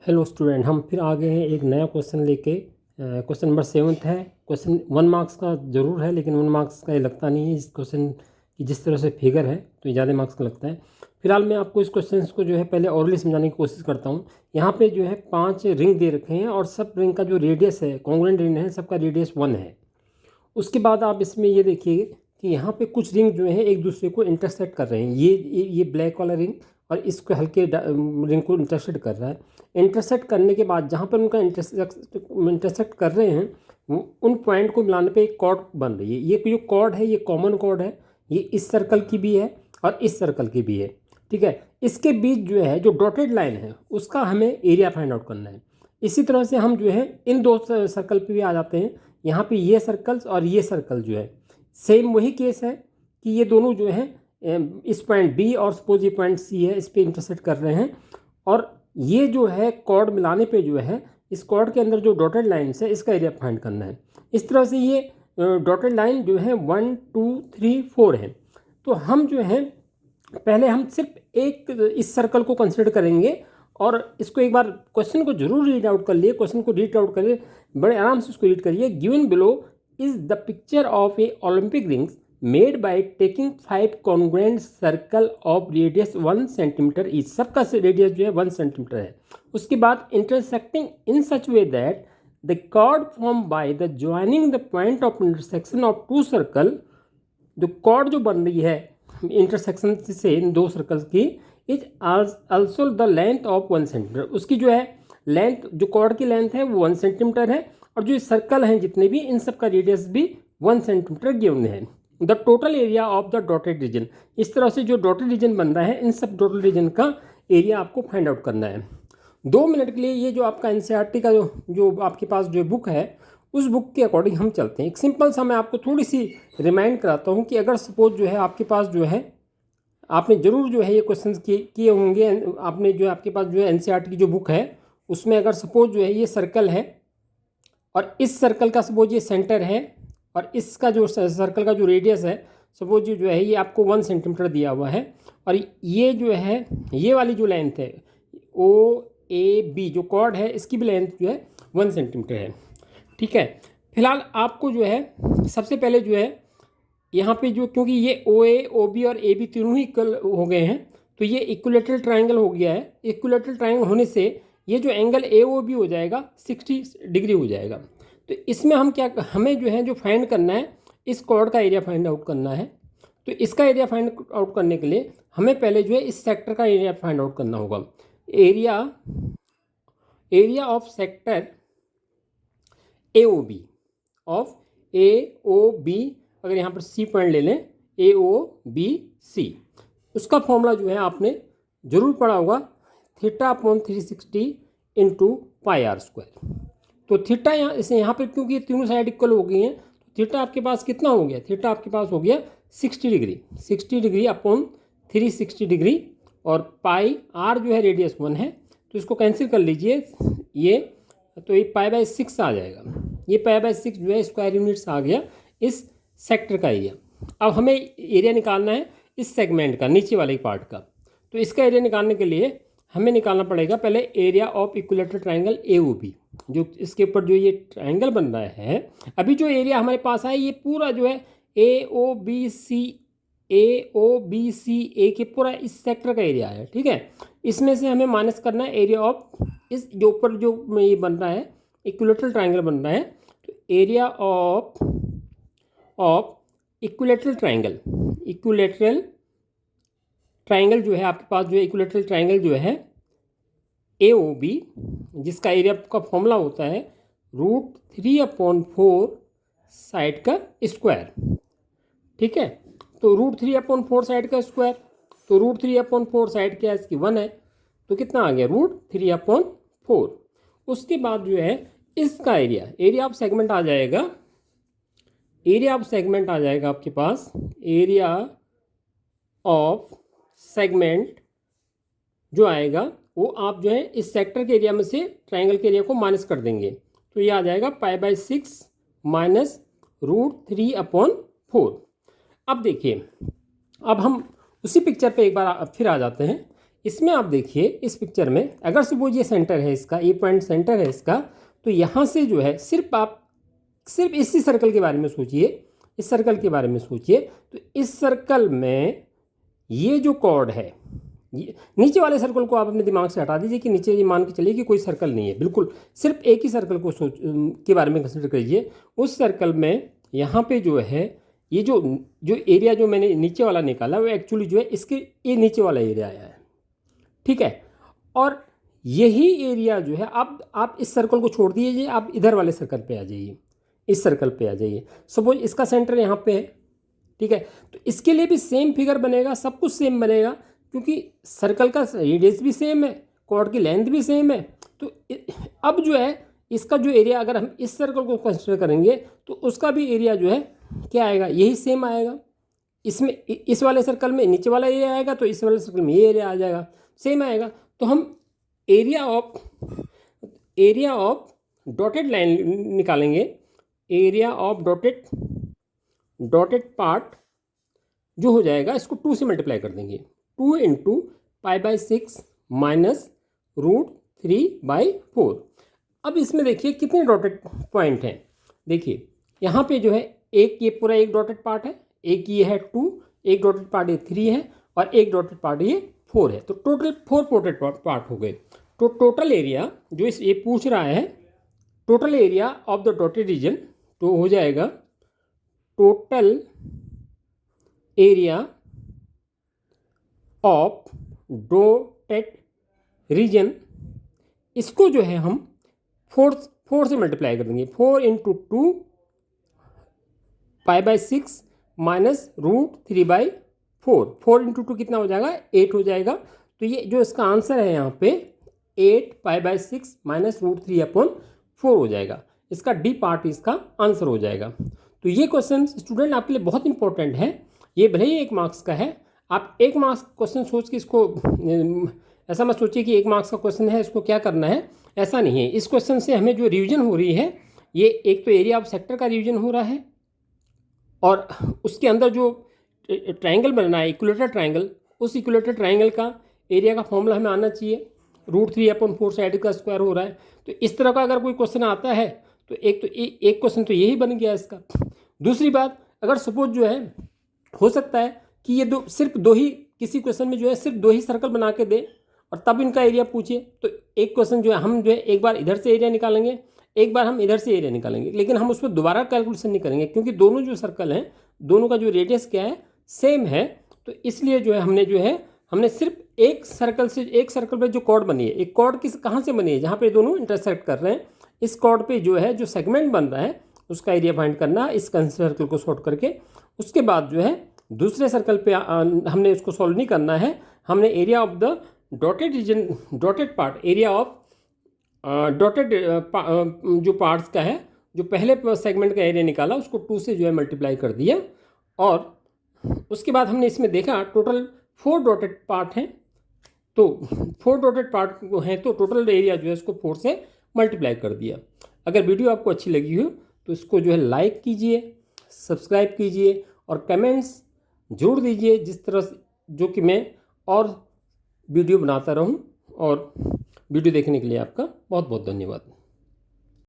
Hello student, हम फिर आ गए हैं एक नया क्वेश्चन लेके। क्वेश्चन नंबर 7 है। क्वेश्चन 1 मार्क्स का ज़रूर है, लेकिन 1 मार्क्स का ये लगता नहीं है। इस क्वेश्चन की जिस तरह से फिगर है तो ये ज़्यादा मार्क्स का लगता है। फिलहाल मैं आपको इस क्वेश्चन को जो है पहले ओरली समझाने की कोशिश करता हूँ। यहाँ पे जो है 5 रिंग दे रखे हैं और सब रिंग का जो रेडियस है, कॉन्ग्रुएंट रिंग है, सबका रेडियस 1 है। उसके बाद आप इसमें ये देखिए कि यहाँ पे कुछ रिंग जो है एक दूसरे को इंटरसेक्ट कर रहे हैं। ये ब्लैक वाला रिंग और इसको हल्के रिंग को इंटरसेक्ट कर रहा है। इंटरसेक्ट करने के बाद जहाँ पर उनका इंटरसेक्ट कर रहे हैं उन पॉइंट को मिलाने पे एक कॉर्ड बन रही है। ये जो कॉर्ड है ये कॉमन कॉर्ड है। ये इस सर्कल की भी है और इस सर्कल की भी है। ठीक है, इसके बीच जो है जो डॉटेड लाइन है उसका हमें एरिया फाइंड आउट करना है। इसी तरह से हम जो है इन दो सर्कल पे भी आ जाते हैं। यहाँ पे ये सर्कल्स और ये सर्कल जो है सेम वही केस है कि ये दोनों जो है इस पॉइंट बी और सपोज ये पॉइंट सी है, इस पे इंटरसेक्ट कर रहे हैं। और ये जो है कॉर्ड मिलाने पे जो है इस कॉर्ड के अंदर जो डॉटेड लाइन्स है इसका एरिया फाइंड करना है। इस तरह से ये डॉटेड लाइन जो है 1 2 3 4 है। तो हम जो है पहले हम सिर्फ एक इस सर्कल को कंसिडर करेंगे और इसको एक बार क्वेश्चन को जरूर रीड आउट कर लिए। क्वेश्चन को रीड आउट करिए, बड़े आराम से उसको रीड करिए। Given below is the picture of a Olympic rings made by taking 5 congruent circle of radius 1 centimetre each. सबका रेडियस जो है 1 सेंटीमीटर है। उसके बाद intersecting in such way that the chord form by the joining the point of intersection of 2 circle. जो chord जो बन रही है इंटरसेक्शन से इन 2 सर्कल्स की is also the length of 1 centimetre. उसकी जो है लेंथ, जो कॉर्ड की लेंथ है वो 1 सेंटीमीटर है और जो सर्कल हैं जितने भी इन सब का रेडियस भी 1 सेंटीमीटर गिवन है। The total area of the dotted region. इस तरह से जो डॉटेड रीजन बन रहा है इन सब डॉटेड रीजन का एरिया आपको फाइंड आउट करना है। 2 मिनट के लिए ये जो आपका एनसीईआरटी का जो आपके पास जो बुक है उस बुक के अकॉर्डिंग हम चलते हैं। एक सिंपल सा मैं आपको थोड़ी सी रिमाइंड कराता हूँ कि अगर सपोज जो है आपके पास जो है आपने ज़रूर जो है ये क्वेश्चन किए होंगे। आपने जो आपके पास जो है एनसीईआरटी की जो बुक है उसमें अगर सपोज जो है ये सर्कल है और इस सर्कल का सपोज ये सेंटर है और इसका जो सर्कल का जो रेडियस है सपोज जो है ये आपको 1 सेंटीमीटर दिया हुआ है और ये जो है ये वाली जो लेंथ है OAB जो कॉर्ड है इसकी भी लेंथ जो है 1 सेंटीमीटर है। ठीक है, फिलहाल आपको जो है सबसे पहले जो है यहाँ पे जो, क्योंकि ये OA OB और AB तीनों ही इक्वल हो गए हैं तो ये इक्विलेटरल ट्रायंगल हो गया है। इक्विलेटरल ट्रायंगल होने से ये जो एंगल AOB हो जाएगा 60 डिग्री हो जाएगा। तो इसमें हम क्या, हमें जो है जो फाइंड करना है इस कॉर्ड का एरिया फाइंड आउट करना है। तो इसका एरिया फाइंड आउट करने के लिए हमें पहले जो है इस सेक्टर का एरिया फाइंड आउट करना होगा। Area of sector AOB of AOB, अगर यहाँ पर C पॉइंट ले लें AOBC, उसका फॉर्मूला जो है आपने जरूर पढ़ा होगा θ/360 इंटू πr²। तो थीटा यहाँ पर क्योंकि ये तीनों साइड इक्वल हो गई हैं तो थीटा आपके पास कितना हो गया, थीटा आपके पास हो गया 60 डिग्री। 60 डिग्री अपॉन 360 डिग्री और पाई आर जो है रेडियस 1 है तो इसको कैंसिल कर लीजिए। ये तो ये π/6 आ जाएगा। ये π/6 जो है स्क्वायर यूनिट्स आ गया इस सेक्टर का एरिया। अब हमें एरिया निकालना है इस सेगमेंट का, नीचे वाले पार्ट का। तो इसका एरिया निकालने के लिए हमें निकालना पड़ेगा पहले area of equilateral triangle AOB। जो इसके ऊपर जो ये ट्रायंगल बन रहा है, अभी जो एरिया हमारे पास है ये पूरा जो है AOBCA के पूरा इस सेक्टर का एरिया है। ठीक है, इसमें से हमें माइनस करना है एरिया ऑफ इस जो ऊपर जो ये बन रहा है इक्विलेटरल ट्रायंगल बन रहा है। तो एरिया ऑफ इक्विलेटरल ट्रायंगल जो है आपके पास जो है इक्विलेटरल ट्रायंगल जो है AOB, जिसका एरिया का फॉर्मूला होता है √3/4 साइड का स्क्वायर। ठीक है, तो √3/4 साइड का स्क्वायर, तो √3/4 साइड क्या है इसकी 1 है तो कितना आ गया √3/4। उसके बाद जो है इसका एरिया ऑफ सेगमेंट आ जाएगा। आपके पास एरिया ऑफ सेगमेंट जो आएगा वो आप जो है इस सेक्टर के एरिया में से ट्रायंगल के एरिया को माइनस कर देंगे तो ये आ जाएगा π/6 माइनस √3/4। अब देखिए, अब हम उसी पिक्चर पे एक बार फिर आ जाते हैं। इसमें आप देखिए इस पिक्चर में, अगर सपोज ये सेंटर है इसका, ये पॉइंट सेंटर है इसका, तो यहाँ से जो है सिर्फ इसी सर्कल के बारे में सोचिए, इस सर्कल के बारे में सोचिए। तो इस सर्कल में ये जो कॉर्ड है, ये नीचे वाले सर्कल को आप अपने दिमाग से हटा दीजिए कि नीचे ये मान के चलिए कि कोई सर्कल नहीं है, बिल्कुल सिर्फ एक ही सर्कल को के बारे में कंसिडर करिए। उस सर्कल में यहाँ पे जो है ये जो एरिया जो मैंने नीचे वाला निकाला वो एक्चुअली जो है इसके ये नीचे वाला एरिया आया है, ठीक है। और यही एरिया जो है, अब आप इस सर्कल को छोड़ दीजिए, आप इधर वाले सर्कल पे आ जाइए, इस सर्कल पे आ जाइए। सपोज इसका सेंटर यहाँ पे है, ठीक है। तो इसके लिए भी सेम फिगर बनेगा, सब कुछ सेम बनेगा, क्योंकि सर्कल का रेडियस भी सेम है, कॉर्ड की लेंथ भी सेम है। तो अब जो है इसका जो एरिया, अगर हम इस सर्कल को कंसिडर करेंगे तो उसका भी एरिया जो है क्या आएगा, यही सेम आएगा। इसमें इस वाले सर्कल में नीचे वाला एरिया आएगा, तो इस वाले सर्कल में ये एरिया आ जाएगा, सेम आएगा। तो हम एरिया ऑफ डॉटेड लाइन निकालेंगे, एरिया ऑफ डॉटेड पार्ट जो हो जाएगा, इसको 2 से मल्टीप्लाई कर देंगे, 2 इंटू π/6 माइनस √3/4। अब इसमें देखिए कितने डॉटेड पॉइंट हैं, देखिए यहाँ पे जो है एक, ये पूरा एक डॉटेड पार्ट है, एक ये है 2, एक डॉटेड पार्ट ये 3 है, और एक डॉटेड पार्ट ये 4 है। तो टोटल 4 डॉटेड पार्ट हो गए। तो टोटल एरिया जो ये पूछ रहा है, total area of the dotted region, तो हो जाएगा total area of dotted region, इसको जो है हम 4 से मल्टीप्लाई कर देंगे, 4 इंटू 2 π/6 माइनस √3/4। 4 इंटू 2 कितना हो जाएगा, 8 हो जाएगा। तो ये जो इसका आंसर है यहाँ पे 8 π/6 माइनस √3/4 हो जाएगा। इसका डी पार्ट इसका आंसर हो जाएगा। तो ये क्वेश्चन स्टूडेंट आपके लिए बहुत इंपॉर्टेंट है। ये भले ही 1 मार्क्स का है, आप 1 मार्क्स क्वेश्चन सोच के इसको ऐसा मत सोचिए कि 1 मार्क्स का क्वेश्चन है, इसको क्या करना है, ऐसा नहीं है। इस क्वेश्चन से हमें जो रिवीजन हो रही है, ये एक तो एरिया ऑफ सेक्टर का रिवीजन हो रहा है, और उसके अंदर जो ट्राइंगल बनना है, इक्विलेटरल ट्राइंगल, उस इक्विलेटरल ट्राइंगल का एरिया का फॉर्मूला हमें आना चाहिए। √3/4 साइड का स्क्वायर हो रहा है। तो इस तरह का अगर कोई क्वेश्चन आता है तो एक क्वेश्चन तो यही बन गया इसका। दूसरी बात, अगर सपोज जो है हो सकता है कि ये सिर्फ दो ही, किसी क्वेश्चन में जो है सिर्फ 2 ही सर्कल बना के दे और तब इनका एरिया पूछे, तो एक क्वेश्चन जो है हम जो है एक बार इधर से एरिया निकालेंगे, एक बार हम इधर से एरिया निकालेंगे, लेकिन हम उसमें दोबारा कैलकुलेशन नहीं करेंगे, क्योंकि दोनों जो सर्कल हैं, दोनों का जो रेडियस क्या है, सेम है। तो इसलिए जो है हमने सिर्फ एक सर्कल पे जो कॉर्ड बनी है, एक कॉर्ड कहाँ से बनी है, जहाँ पे दोनों इंटरसेक्ट कर रहे हैं, इस कॉर्ड पे जो है जो सेगमेंट बन रहा है उसका एरिया फाइंड करना, इस सर्कल को सॉर्ट करके। उसके बाद जो है दूसरे सर्कल पे हमने उसको सॉल्व नहीं करना है, हमने area of the dotted region, dotted part, area of dotted जो पार्ट्स का है, जो पहले सेगमेंट का एरिया निकाला, उसको 2 से जो है मल्टीप्लाई कर दिया। और उसके बाद हमने इसमें देखा टोटल 4 डॉटेड पार्ट हैं, तो 4 डॉटेड पार्ट हैं, तो टोटल एरिया जो है इसको 4 से मल्टीप्लाई कर दिया। अगर वीडियो आपको अच्छी लगी हो तो इसको जो है लाइक कीजिए, सब्सक्राइब कीजिए और कमेंट्स जोड़ दीजिए, जिस तरह से जो कि मैं और वीडियो बनाता रहूं। और वीडियो देखने के लिए आपका बहुत बहुत धन्यवाद।